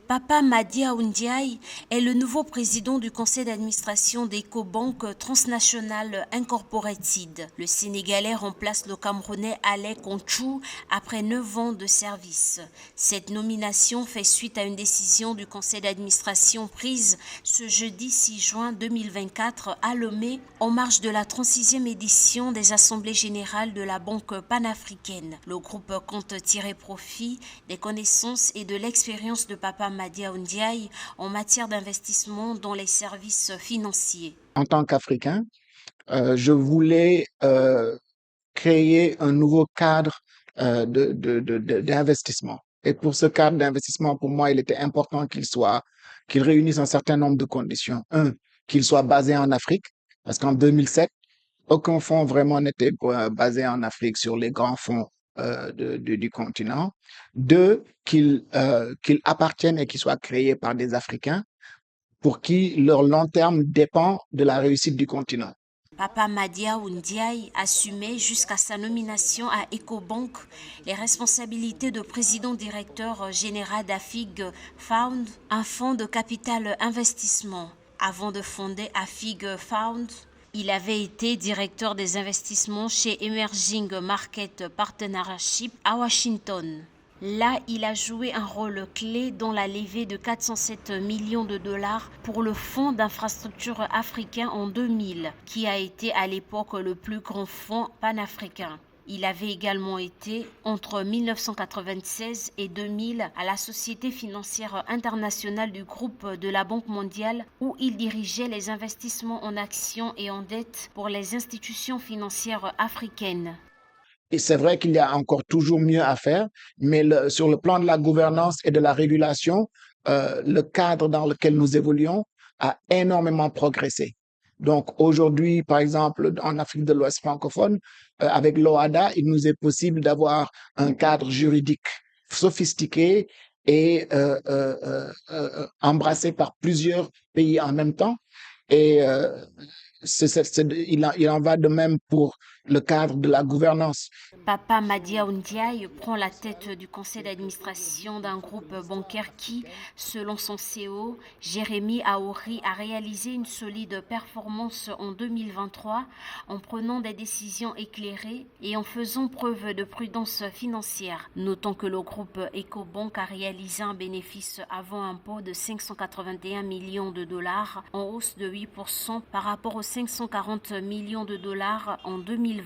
Papa Madia Ndiaye est le nouveau président du conseil d'administration d'Ecobank Transnational Incorporated. Le Sénégalais remplace le Camerounais Alec Onchou après 9 ans de service. Cette nomination fait suite à une décision du conseil d'administration prise ce jeudi 6 juin 2024 à Lomé en marge de la 36e édition des Assemblées générales de la Banque panafricaine. Le groupe compte tirer profit des connaissances et de l'expérience de Papa Madia Ndiaye en matière d'investissement dans les services financiers. En tant qu'Africain, je voulais créer un nouveau cadre d'investissement. Et pour ce cadre d'investissement, pour moi, il était important qu'il réunisse un certain nombre de conditions. Un, qu'il soit basé en Afrique, parce qu'en 2007, aucun fonds vraiment n'était basé en Afrique sur les grands fonds du continent. Deux, qu'il appartienne et qu'il soit créé par des Africains pour qui leur long terme dépend de la réussite du continent. Papa Madia Ndiaye assumait jusqu'à sa nomination à Ecobank les responsabilités de président-directeur général d'Afig Found, un fonds de capital investissement. Avant de fonder Afig Found, il avait été directeur des investissements chez Emerging Market Partnership à Washington. Là, il a joué un rôle clé dans la levée de 407 millions de dollars pour le Fonds d'infrastructure africain en 2000, qui a été à l'époque le plus grand fonds panafricain. Il avait également été, entre 1996 et 2000, à la Société financière internationale du groupe de la Banque mondiale, où il dirigeait les investissements en actions et en dettes pour les institutions financières africaines. Et c'est vrai qu'il y a encore toujours mieux à faire, mais sur le plan de la gouvernance et de la régulation, le cadre dans lequel nous évoluons a énormément progressé. Donc aujourd'hui, par exemple, en Afrique de l'Ouest francophone, avec l'OHADA, il nous est possible d'avoir un cadre juridique sophistiqué et embrassé par plusieurs pays en même temps. Et il en va de même pour le cadre de la gouvernance. Papa Madia Ndiaye prend la tête du conseil d'administration d'un groupe bancaire qui, selon son CEO, Jérémy Aouri, a réalisé une solide performance en 2023 en prenant des décisions éclairées et en faisant preuve de prudence financière. Notons que le groupe Ecobank a réalisé un bénéfice avant impôt de 581 millions de dollars, en hausse de 8% par rapport aux 540 millions de dollars en 2022.